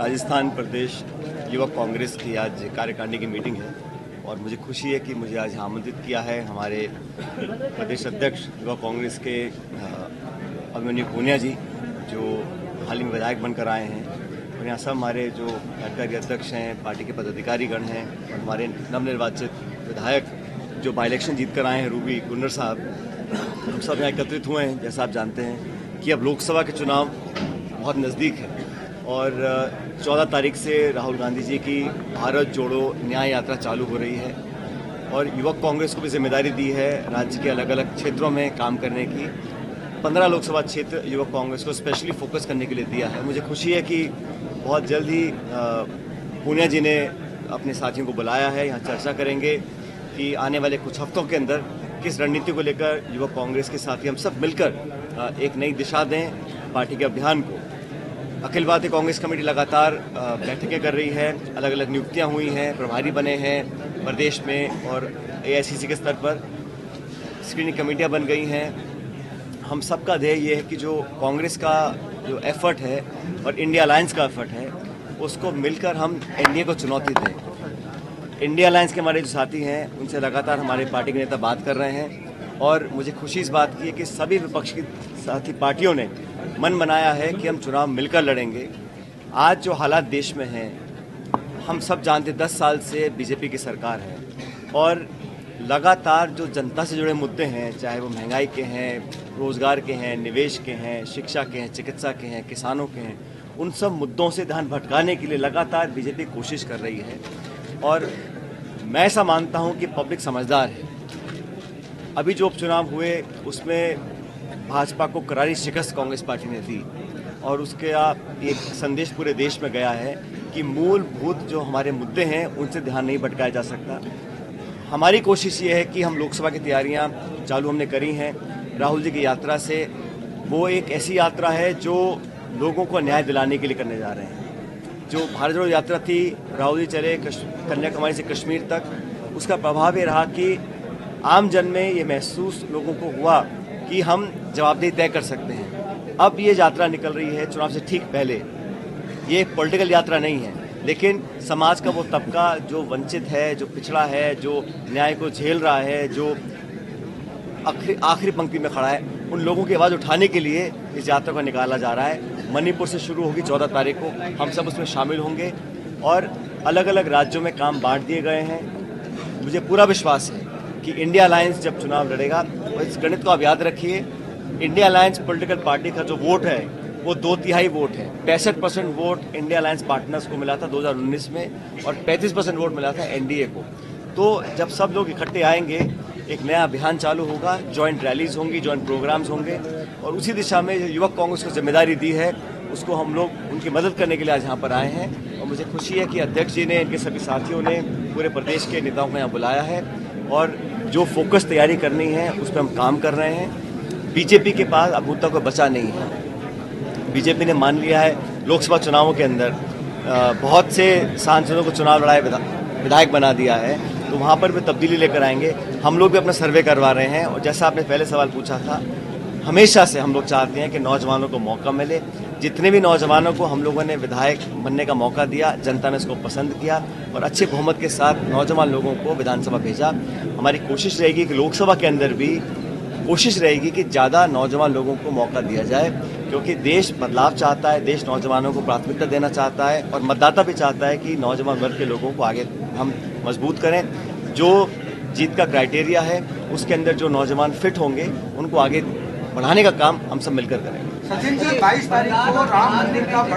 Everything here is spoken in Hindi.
राजस्थान प्रदेश युवक कांग्रेस की आज कार्यकारिणी की मीटिंग है और मुझे खुशी है कि मुझे आज आमंत्रित किया है हमारे प्रदेश अध्यक्ष युवक कांग्रेस के अभिमन्यु पूनिया जी, जो हाल ही में विधायक बनकर आए हैं। और यहाँ सब हमारे जो कार्यकारी अध्यक्ष हैं, पार्टी के पदाधिकारीगण हैं और हमारे नवनिर्वाचित विधायक जो बाई इलेक्शन जीत कर आए हैं, रूबी कुन्नर साहब, हम सब यहाँ एकत्रित हुए हैं। जैसा आप जानते हैं कि अब लोकसभा के चुनाव बहुत नज़दीक है और 14 तारीख से राहुल गांधी जी की भारत जोड़ो न्याय यात्रा चालू हो रही है और युवक कांग्रेस को भी जिम्मेदारी दी है राज्य के अलग अलग क्षेत्रों में काम करने की। 15 लोकसभा क्षेत्र युवक कांग्रेस को स्पेशली फोकस करने के लिए दिया है। मुझे खुशी है कि बहुत जल्द ही पूनिया जी ने अपने साथियों को बुलाया है। यहाँ चर्चा करेंगे कि आने वाले कुछ हफ्तों के अंदर किस रणनीति को लेकर युवक कांग्रेस के साथी हम सब मिलकर एक नई दिशा दें पार्टी के अभियान को। अखिल भारतीय कांग्रेस कमेटी लगातार बैठकें कर रही है, अलग अलग नियुक्तियां हुई हैं, प्रभारी बने हैं प्रदेश में और एआईसीसी के स्तर पर स्क्रीनिंग कमेटियां बन गई हैं। हम सबका ध्येय ये है कि जो कांग्रेस का जो एफर्ट है और इंडिया अलायंस का एफर्ट है, उसको मिलकर हम एनडीए को चुनौती दें। इंडिया अलायंस के हमारे जो साथी हैं, उनसे लगातार हमारे पार्टी के नेता बात कर रहे हैं और मुझे खुशी इस बात की है कि सभी विपक्ष की साथी पार्टियों ने मन बनाया है कि हम चुनाव मिलकर लड़ेंगे। आज जो हालात देश में हैं, हम सब जानते 10 साल से बीजेपी की सरकार है और लगातार जो जनता से जुड़े मुद्दे हैं, चाहे वो महंगाई के हैं, रोजगार के हैं, निवेश के हैं, शिक्षा के हैं, चिकित्सा के हैं, किसानों के हैं, उन सब मुद्दों से ध्यान भटकाने के लिए लगातार बीजेपी कोशिश कर रही है। और मैं ऐसा मानता हूं कि पब्लिक समझदार है। अभी जो उपचुनाव हुए उसमें भाजपा को करारी शिकस्त कांग्रेस पार्टी ने दी और उसके एक संदेश पूरे देश में गया है कि मूलभूत जो हमारे मुद्दे हैं उनसे ध्यान नहीं भटकाया जा सकता। हमारी कोशिश ये है कि हम लोकसभा की तैयारियां चालू हमने करी हैं राहुल जी की यात्रा से। वो एक ऐसी यात्रा है जो लोगों को न्याय दिलाने के लिए करने जा रहे हैं। जो भारत जोड़ो यात्रा थी, राहुल जी चले कन्याकुमारी से कश्मीर तक, उसका प्रभाव ये रहा कि आम जन में ये महसूस लोगों को हुआ कि हम जवाबदेही तय कर सकते हैं। अब ये यात्रा निकल रही है चुनाव से ठीक पहले। ये पॉलिटिकल यात्रा नहीं है, लेकिन समाज का वो तबका जो वंचित है, जो पिछड़ा है, जो न्याय को झेल रहा है, जो आखिरी पंक्ति में खड़ा है, उन लोगों की आवाज़ उठाने के लिए इस यात्रा को निकाला जा रहा है। मणिपुर से शुरू होगी 14 तारीख को, हम सब उसमें शामिल होंगे और अलग अलग राज्यों में काम बांट दिए गए हैं। मुझे पूरा विश्वास है कि इंडिया अलायंस जब चुनाव लड़ेगा, और इस गणित को आप याद रखिए, इंडिया अलायंस पॉलिटिकल पार्टी का जो वोट है वो 2/3 वोट है। 65% वोट इंडिया अलायंस पार्टनर्स को मिला था 2019 में और 35% वोट मिला था एनडीए को। तो जब सब लोग इकट्ठे आएंगे, एक नया अभियान चालू होगा, जॉइंट रैलीज होंगी, जॉइंट प्रोग्राम्स होंगे और उसी दिशा में जो युवक कांग्रेस को जिम्मेदारी दी है उसको हम लोग उनकी मदद करने के लिए आज यहाँ पर आए हैं। और मुझे खुशी है कि अध्यक्ष जी ने, इनके सभी साथियों ने, पूरे प्रदेश के नेताओं को यहाँ बुलाया है और जो फोकस तैयारी करनी है उस पर हम काम कर रहे हैं। बीजेपी के पास अब मुद्दा कोई बचा नहीं है। बीजेपी ने मान लिया है लोकसभा चुनावों के अंदर बहुत से सांसदों को चुनाव लड़ाए विधायक बना दिया है, तो वहाँ पर भी तब्दीली लेकर आएंगे। हम लोग भी अपना सर्वे करवा रहे हैं और जैसा आपने पहले सवाल पूछा था, हमेशा से हम लोग चाहते हैं कि नौजवानों को मौका मिले। जितने भी नौजवानों को हम लोगों ने विधायक बनने का मौका दिया, जनता ने इसको पसंद किया और अच्छे बहुमत के साथ नौजवान लोगों को विधानसभा भेजा। हमारी कोशिश रहेगी कि लोकसभा के अंदर भी कोशिश रहेगी कि ज़्यादा नौजवान लोगों को मौका दिया जाए, क्योंकि देश बदलाव चाहता है, देश नौजवानों को प्राथमिकता देना चाहता है और मतदाता भी चाहता है कि नौजवान वर्ग के लोगों को आगे हम मजबूत करें। जो जीत का क्राइटेरिया है उसके अंदर जो नौजवान फिट होंगे उनको आगे बढ़ाने का काम हम सब मिलकर करेंगे। सचिन जी, 22 तारीख को राम मंदिर का बड़ा